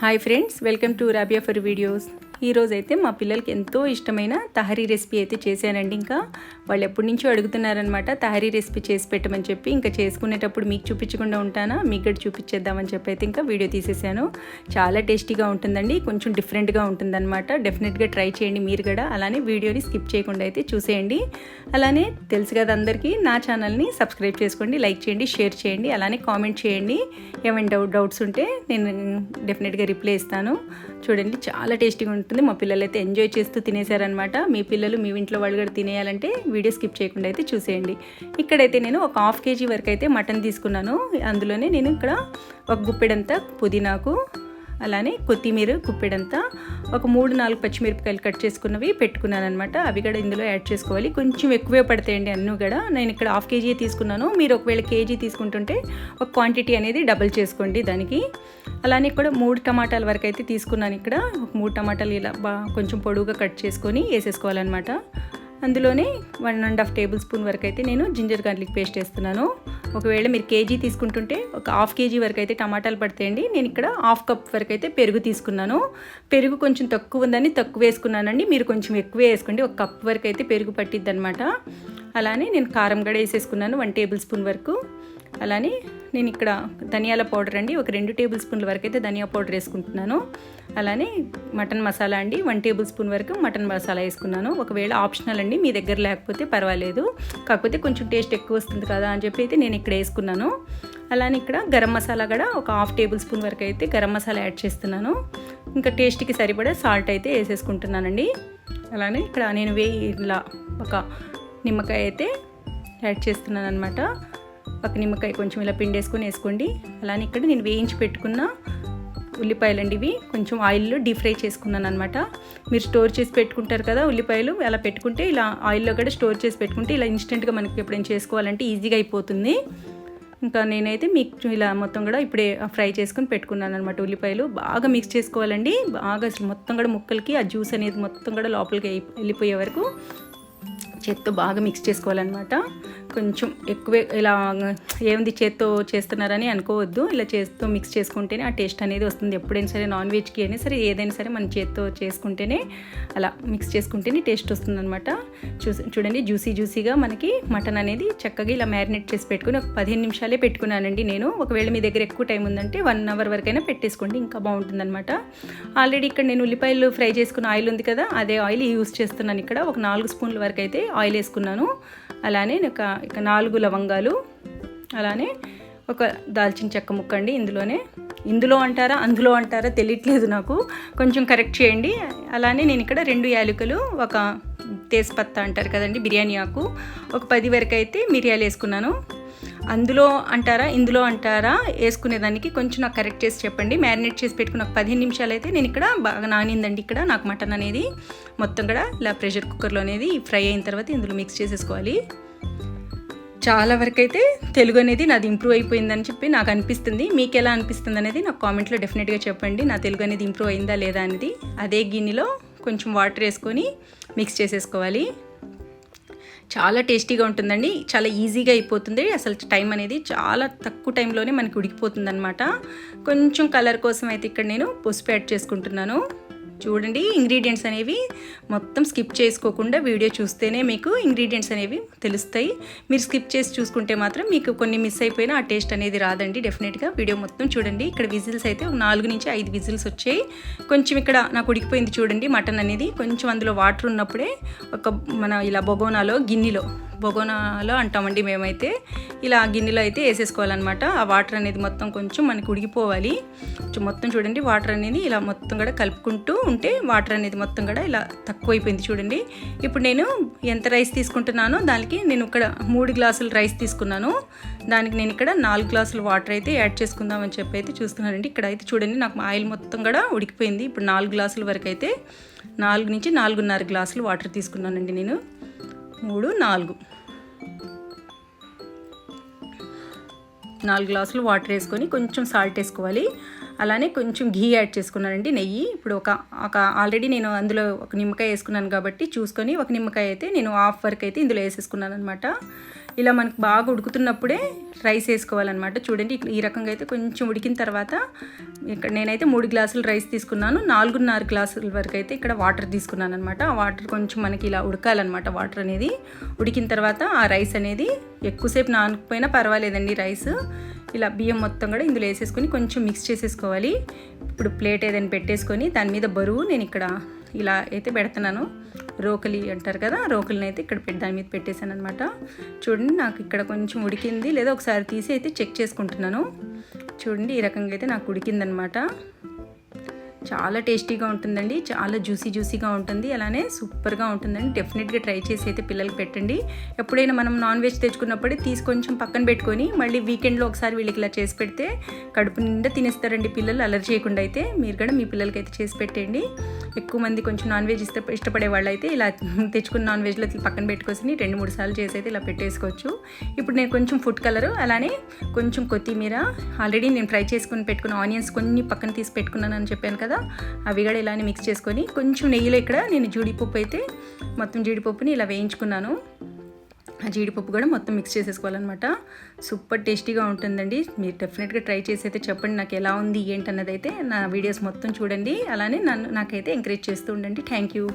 Hi friends, welcome to Rabia for videos. ఈరోజు అయితే మా పిల్లలకి ఎంతో ఇష్టమైన తహరీ రెసిపీ అయితే చేశానండి. ఇంకా వాళ్ళు ఎప్పటి నుంచో అడుగుతున్నారనమాట తహరీ రెసిపీ చేసి పెట్టమని చెప్పి. ఇంకా చేసుకునేటప్పుడు మీకు చూపించకుండా ఉంటానా, మీకు కూడా చూపించేద్దామని చెప్పి అయితే ఇంకా వీడియో తీసేసాను. చాలా టేస్టీగా ఉంటుందండి, కొంచెం డిఫరెంట్గా ఉంటుందన్నమాట. డెఫినెట్గా ట్రై చేయండి మీరు కూడా. అలానే వీడియోని స్కిప్ చేయకుండా అయితే చూసేయండి. అలానే తెలుసు కదా అందరికీ, నా ఛానల్ని సబ్స్క్రైబ్ చేసుకోండి, లైక్ చేయండి, షేర్ చేయండి, అలానే కామెంట్ చేయండి. ఏమైనా డౌట్స్ ఉంటే నేను డెఫినెట్గా రిప్లై ఇస్తాను. చూడండి, చాలా టేస్టీగా ఉంటుంది. మా పిల్లలు అయితే ఎంజాయ్ చేస్తూ తినేశారనమాట. మీ పిల్లలు మీ ఇంట్లో వాళ్ళు కూడా తినేయాలంటే వీడియో స్కిప్ చేయకుండా అయితే చూసేయండి. ఇక్కడైతే నేను ఒక 1/2 kg వరకు అయితే మటన్ తీసుకున్నాను. అందులోనే నేను ఇక్కడ ఒక గుప్పెడంతా పుదీనాకు, అలానే కొత్తిమీర గుప్పెడంతా, ఒక 3-4 పచ్చిమిరపకాయలు కట్ చేసుకున్నవి పెట్టుకున్నాను అనమాట. అవి కూడా ఇందులో యాడ్ చేసుకోవాలి. కొంచెం ఎక్కువే పడతాయండి అన్నీ కూడా. నేను ఇక్కడ 1/2 kg తీసుకున్నాను. మీరు ఒకవేళ కేజీ తీసుకుంటుంటే ఒక క్వాంటిటీ అనేది డబుల్ చేసుకోండి దానికి. అలానే ఇక్కడ 3 టమాటాల వరకు అయితే తీసుకున్నాను. ఇక్కడ ఒక 3 టమాటాలు ఇలా కొంచెం పొడువుగా కట్ చేసుకొని వేసేసుకోవాలన్నమాట. అందులోనే 1.5 టేబుల్ స్పూన్ వరకు అయితే నేను జింజర్ గార్లిక్ పేస్ట్ వేస్తున్నాను. ఒకవేళ మీరు కేజీ తీసుకుంటుంటే ఒక 1/2 kg వరకు అయితే టమాటాలు పడతాయండి. నేను ఇక్కడ 1/2 కప్ వరకు అయితే పెరుగు తీసుకున్నాను. పెరుగు కొంచెం తక్కువ ఉందని తక్కువ వేసుకున్నానండి. మీరు కొంచెం ఎక్కువ వేసుకోండి. 1 కప్ వరకు అయితే పెరుగు పట్టిద్ది అనమాట. అలానే నేను కారం కూడా వేసేసుకున్నాను 1 టేబుల్ స్పూన్ వరకు. అలానే నేను ఇక్కడ ధనియాల పౌడర్ అండి, ఒక 2 టేబుల్ స్పూన్ల వరకు అయితే ధనియా పౌడర్ వేసుకుంటున్నాను. అలానే మటన్ మసాలా అండి, 1 టేబుల్ స్పూన్ వరకు మటన్ మసాలా వేసుకున్నాను. ఒకవేళ ఆప్షనల్ అండి, మీ దగ్గర లేకపోతే పర్వాలేదు, కాకపోతే కొంచెం టేస్ట్ ఎక్కువ వస్తుంది కదా అని చెప్పి అయితే నేను ఇక్కడ వేసుకున్నాను. అలానే ఇక్కడ గరం మసాలా కూడా ఒక 1/2 టేబుల్ స్పూన్ వరకు అయితే గరం మసాలా యాడ్ చేస్తున్నాను. ఇంకా టేస్ట్కి సరిపడా సాల్ట్ అయితే వేసేసుకుంటున్నానండి. అలానే ఇక్కడ నేను ఇలా ఒక నిమ్మకాయ అయితే యాడ్ చేస్తున్నాను అనమాట. ఒక నిమ్మకాయ కొంచెం ఇలా పిండేసుకొని వేసుకోండి. అలానే ఇక్కడ నేను వేయించి పెట్టుకున్న ఉల్లిపాయలు అండి, ఇవి కొంచెం ఆయిల్లో డీప్ ఫ్రై చేసుకున్నాను అనమాట. మీరు స్టోర్ చేసి పెట్టుకుంటారు కదా ఉల్లిపాయలు, అలా పెట్టుకుంటే ఇలా ఆయిల్లో కూడా స్టోర్ చేసి పెట్టుకుంటే ఇలా ఇన్స్టెంట్గా మనకి ఎప్పుడైనా చేసుకోవాలంటే ఈజీగా అయిపోతుంది. ఇంకా నేనైతే మీకు ఇలా మొత్తం కూడా ఇప్పుడే ఫ్రై చేసుకొని పెట్టుకున్నాను అనమాట. ఉల్లిపాయలు బాగా మిక్స్ చేసుకోవాలండి. బాగా అసలు మొత్తం కూడా ముక్కలకి ఆ జ్యూస్ అనేది మొత్తం కూడా లోపలికి వెళ్ళిపోయే వరకు చేత్తో బాగా మిక్స్ చేసుకోవాలన్నమాట. కొంచెం ఎక్కువే ఇలా ఏముంది చేత్తో చేస్తున్నారని అనుకోవద్దు. ఇలా చేత్తో మిక్స్ చేసుకుంటేనే ఆ టేస్ట్ అనేది వస్తుంది. ఎప్పుడైనా సరే నాన్ వెజ్కి అయినా సరే ఏదైనా సరే మన చేత్తో చేసుకుంటేనే, అలా మిక్స్ చేసుకుంటేనే టేస్ట్ వస్తుంది అనమాట. చూడండి, జ్యూసీగా మనకి మటన్ అనేది చక్కగా ఇలా మ్యారినేట్ చేసి పెట్టుకుని ఒక 15 నిమిషాలే పెట్టుకున్నానండి నేను. ఒకవేళ మీ దగ్గర ఎక్కువ టైం ఉందంటే 1 అవర్ వరకైనా పెట్టేసుకోండి, ఇంకా బాగుంటుంది అనమాట. ఆల్రెడీ ఇక్కడ నేను ఉల్లిపాయలు ఫ్రై చేసుకున్న ఆయిల్ ఉంది కదా, అదే ఆయిల్ యూస్ చేస్తున్నాను. ఇక్కడ ఒక 4 స్పూన్ల వరకు అయితే ఆయిల్ వేసుకున్నాను. అలానే ఇక 4 లవంగాలు, అలానే ఒక దాల్చిన చెక్క ముక్క అండి. ఇందులో అంటారా అందులో అంటారా తెలియట్లేదు నాకు, కొంచెం కరెక్ట్ చేయండి. అలానే నేను ఇక్కడ 2 యాలకులు, ఒక తేజ్పత్తా అంటారు కదండి, బిర్యానీ ఆకు, ఒక 10 వరకు అయితే మిరియాలు వేసుకున్నాను. అందులో అంటారా ఇందులో అంటారా వేసుకునేదానికి కొంచెం నాకు కరెక్ట్ చేసి చెప్పండి. మ్యారినేట్ చేసి పెట్టుకున్న ఒక 15 నిమిషాలు అయితే నేను ఇక్కడ బాగా నానిందండి. ఇక్కడ నాకు మటన్ అనేది మొత్తం కూడా ఇలా ప్రెషర్ కుక్కర్లో అనేది ఫ్రై అయిన తర్వాత ఇందులో మిక్స్ చేసేసుకోవాలి. చాలా వరకు అయితే తెలుగు అనేది నాది ఇంప్రూవ్ అయిపోయిందని చెప్పి నాకు అనిపిస్తుంది. మీకు ఎలా అనిపిస్తుంది అనేది నాకు కామెంట్లో డెఫినెట్గా చెప్పండి. నా తెలుగు అనేది ఇంప్రూవ్ అయిందా లేదా అనేది. అదే గిన్నెలో కొంచెం వాటర్ వేసుకొని మిక్స్ చేసేసుకోవాలి. చాలా టేస్టీగా ఉంటుందండి, చాలా ఈజీగా అయిపోతుంది. అసలు టైం అనేది చాలా తక్కువ టైంలోనే మనకి ఉడికిపోతుంది అనమాట. కొంచెం కలర్ కోసం అయితే ఇక్కడ నేను పసుపు యాడ్ చేసుకుంటున్నాను. చూడండి, ఇంగ్రీడియంట్స్ అనేవి మొత్తం స్కిప్ చేసుకోకుండా వీడియో చూస్తేనే మీకు ఇంగ్రీడియంట్స్ అనేవి తెలుస్తాయి. మీరు స్కిప్ చేసి చూసుకుంటే మాత్రం మీకు కొన్ని మిస్ అయిపోయినా ఆ టేస్ట్ అనేది రాదండి. డెఫినెట్గా వీడియో మొత్తం చూడండి. ఇక్కడ విజిల్స్ అయితే ఒక 4 నుంచి 5 విజిల్స్ వచ్చాయి. కొంచెం ఇక్కడ నాకు ఉడికిపోయింది చూడండి మటన్ అనేది. కొంచెం అందులో వాటర్ ఉన్నప్పుడే మన ఇలా బొగోనాలో అంటామండి మేమైతే, ఇలా గిన్నెలో అయితే వేసేసుకోవాలన్నమాట. ఆ వాటర్ అనేది మొత్తం కొంచెం మనకి ఉడికిపోవాలి. మొత్తం చూడండి, వాటర్ అనేది ఇలా మొత్తం కూడా కలుపుకుంటూ ఉంటే వాటర్ అనేది మొత్తం కూడా ఇలా తక్కువైపోయింది చూడండి. ఇప్పుడు నేను ఎంత రైస్ తీసుకుంటున్నానో దానికి నేను ఇక్కడ 3 గ్లాసులు రైస్ తీసుకున్నాను. దానికి నేను ఇక్కడ 4 గ్లాసులు వాటర్ అయితే యాడ్ చేసుకుందామని చెప్పి అయితే చూస్తున్నానండి. ఇక్కడ అయితే చూడండి, నాకు ఆయిల్ మొత్తం కూడా ఉడికిపోయింది. ఇప్పుడు 4 గ్లాసుల వరకు అయితే 4 నుంచి 4.5 గ్లాసులు వాటర్ తీసుకున్నానండి నేను. 4 గ్లాసులు వాటర్ వేసుకొని కొంచెం సాల్ట్ వేసుకోవాలి. అలానే కొంచెం ఘీ యాడ్ చేసుకున్నానండి, నెయ్యి. ఇప్పుడు ఒక ఆల్రెడీ నేను అందులో ఒక నిమ్మకాయ వేసుకున్నాను కాబట్టి చూసుకొని ఒక నిమ్మకాయ అయితే నేను 1/2 వరకు అయితే ఇందులో వేసేసుకున్నాను అనమాట. ఇలా మనకు బాగా ఉడుకుతున్నప్పుడే రైస్ వేసుకోవాలన్నమాట. చూడండి ఈ రకంగా అయితే కొంచెం ఉడికిన తర్వాత ఇక్కడ నేనైతే 3 గ్లాసులు రైస్ తీసుకున్నాను, 4.5 గ్లాసుల వరకు అయితే ఇక్కడ వాటర్ తీసుకున్నాను అనమాట. ఆ వాటర్ కొంచెం మనకి ఇలా ఉడకాలన్నమాట. వాటర్ అనేది ఉడికిన తర్వాత ఆ రైస్ అనేది ఎక్కువసేపు నానకపోయినా పర్వాలేదండి. రైస్ ఇలా బియ్యం మొత్తం కూడా ఇందులో వేసేసుకొని కొంచెం మిక్స్ చేసేసుకోవాలి. ఇప్పుడు ప్లేట్ ఏదైనా పెట్టేసుకొని దాని మీద బరువు నేను ఇక్కడ ఇలా అయితే పెడుతున్నాను. రోకలి అంటారు కదా, రోకలిని అయితే ఇక్కడ దాని మీద పెట్టేశాను అనమాట. చూడండి నాకు ఇక్కడ కొంచెం ఉడికింది లేదా ఒకసారి తీసి అయితే చెక్ చేసుకుంటున్నాను. చూడండి ఈ రకంగా అయితే నాకు ఉడికిందనమాట. చాలా టేస్టీగా ఉంటుందండి, చాలా జ్యూసీగా ఉంటుంది, అలానే సూపర్గా ఉంటుందండి. డెఫినెట్గా ట్రై చేసి అయితే పిల్లలకి పెట్టండి. ఎప్పుడైనా మనం నాన్ వెజ్ తెచ్చుకున్నప్పుడే తీసి కొంచెం పక్కన పెట్టుకొని మళ్ళీ వీకెండ్లో ఒకసారి వీళ్ళకి ఇలా చేసి పెడితే కడుపు నిండా తినేస్తారండి పిల్లలు. అలర్ చేయకుండా అయితే మీరు కూడా మీ పిల్లలకి అయితే చేసి పెట్టండి. ఎక్కువ మంది కొంచెం నాన్ వెజ్ ఇష్టపడే వాళ్ళు అయితే ఇలా తెచ్చుకున్న నాన్ వెజ్లో పక్కన పెట్టుకొని 2-3 సార్లు చేసి అయితే ఇలా పెట్టేసుకోవచ్చు. ఇప్పుడు నేను కొంచెం ఫుడ్ కలరు అలానే కొంచెం కొత్తిమీర, ఆల్రెడీ నేను ఫ్రై చేసుకుని పెట్టుకున్న ఆనియన్స్ కొన్ని పక్కన తీసి పెట్టుకున్నాను అని చెప్పాను కదా, అవి కూడా ఇలానే మిక్స్ చేసుకొని కొంచెం నెయ్యిలో ఇక్కడ నేను జీడిపప్పు అయితే మొత్తం జీడిపప్పుని ఇలా వేయించుకున్నాను. ఆ జీడిపప్పు కూడా మొత్తం మిక్స్ చేసేసుకోవాలన్నమాట. సూపర్ టేస్టీగా ఉంటుందండి. మీరు డెఫినెట్గా ట్రై చేసి అయితే చెప్పండి నాకు ఎలా ఉంది ఏంటన్నది అయితే. నా వీడియోస్ మొత్తం చూడండి, అలానే నాకైతే ఎంకరేజ్ చేస్తూ ఉండండి. Thank you.